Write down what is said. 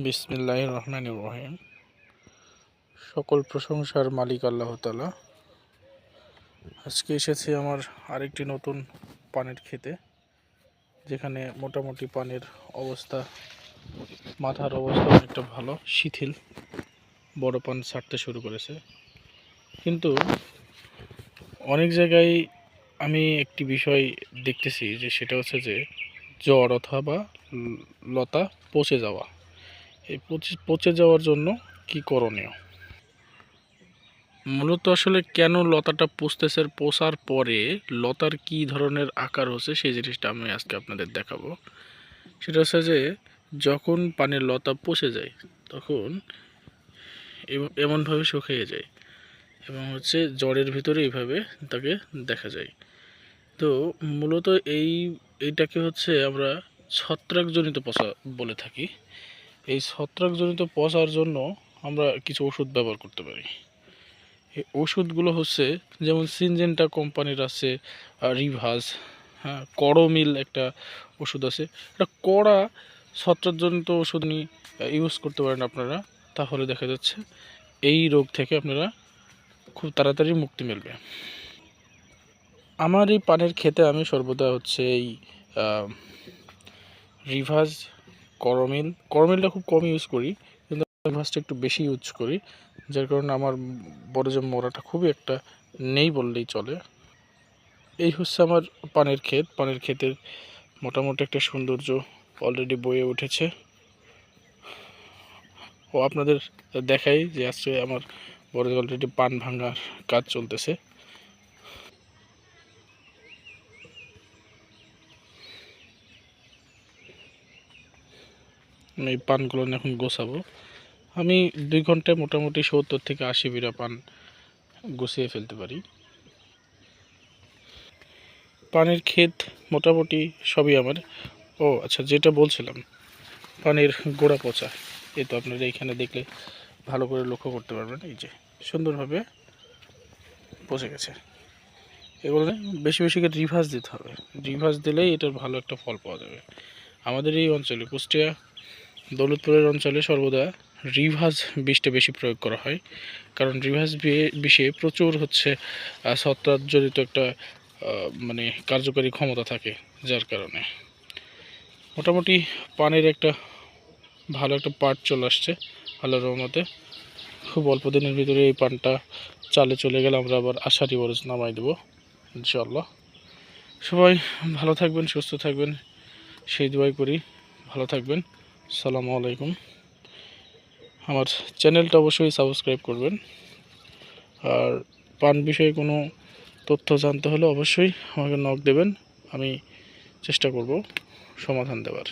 বিসমিল্লাহির রহমানির রহিম। সকল প্রশংসার মালিক আল্লাহ তাআলা। আজকে এসেছি আমার আরেকটি নতুন পানের খেতে, যেখানে মোটামুটি পানের অবস্থা, মাথার অবস্থা অনেকটা ভালো, শিথিল, বড় পান ছাড়তে শুরু করেছে। কিন্তু অনেক জায়গায় আমি একটি বিষয় দেখতেছি, যে সেটা হচ্ছে যে জ্বর অথবা লতা পচে যাওয়া। এই পচে যাওয়ার জন্য কি করণীয়? মূলত আসলে কেন লতাটা পচতেছে, পচার পরে লতার কি ধরনের আকার হচ্ছে সেই জিনিসটা আমি আজকে আপনাদের দেখাবো। সেটা হচ্ছে যে যখন পানের লতা পচে যায় তখন এমনভাবে শুকিয়ে যায় এবং হচ্ছে জড়ের ভিতরে এইভাবে তাকে দেখা যায়। তো মূলত এইটাকে হচ্ছে আমরা ছত্রাকজনিত পচা বলে থাকি। এই ছত্রাকজনিত পচার জন্য আমরা কিছু ওষুধ ব্যবহার করতে পারি। এই ওষুধগুলো হচ্ছে যেমন সিনজেন্টা কোম্পানির আছে, রিভাস, হ্যাঁ, করমিল একটা ওষুধ আছে। এটা কড়া ছত্রাকজনিত ওষুধ নিয়ে ইউজ করতে পারেন আপনারা, তাহলে দেখা যাচ্ছে এই রোগ থেকে আপনারা খুব তাড়াতাড়ি মুক্তি মিলবে। আমার এই পানের খেতে আমি সর্বদা হচ্ছে এই রিভাস, করমিলটা খুব কম ইউজ করি, কিন্তু রিভাসটা একটু বেশি ইউজ করি, যার কারণে আমার বড় যে মোড়াটা খুবই একটা নেই বললেই চলে। এই হচ্ছে আমার পানের ক্ষেত। পানের ক্ষেতের মোটামুটি একটা সৌন্দর্য অলরেডি বয়ে উঠেছে। ও আপনাদের দেখাই যে আজকে আমার বড় অলরেডি পান ভাঙার কাজ চলতেছে। আমি এই পানগুলো এখন গোছাবো। আমি 2 ঘন্টায় মোটামুটি 70 থেকে 80 বিঘা পান গুছিয়ে ফেলতে পারি। পানের ক্ষেত মোটামুটি সবই আমার। ও আচ্ছা, যেটা বলছিলাম, পানের গোড়া পচা, এই তো আপনারা এইখানে দেখলে ভালো করে লক্ষ্য করতে পারবেন, এই যে সুন্দরভাবে পচে গেছে। এগুলো বেশি বেশি করে রিভার্স দিতে হবে। রিভার্স দিলেই এটার ভালো একটা ফল পাওয়া যাবে। আমাদের এই অঞ্চলে, কুষ্টিয়া দৌলতপুরের অঞ্চলে সর্বদা রিভার্স বিষটা বেশি প্রয়োগ করা হয়, কারণ রিভার্স বিষে প্রচুর হচ্ছে ছত্রাকজনিত একটা মানে কার্যকরী ক্ষমতা থাকে, যার কারণে মোটামুটি পানের একটা ভালো একটা পার্ট চলে আসছে আল্লাহর রহমতে। খুব অল্প দিনের ভিতরে এই পানটা চালে চলে গেলে আমরা আবার আষাঢ়ি বরজ নামাই দেবো ইনশাআল্লাহ। সবাই ভালো থাকবেন, সুস্থ থাকবেন, সেই দোয়াই করি। ভালো থাকবেন। আসসালামু আলাইকুম। আমার চ্যানেলটা অবশ্যই সাবস্ক্রাইব করবেন। আর পান বিষয়ে কোনো তথ্য জানতে হলে অবশ্যই আমাকে নক দেবেন, আমি চেষ্টা করব সমাধান দেওয়ার।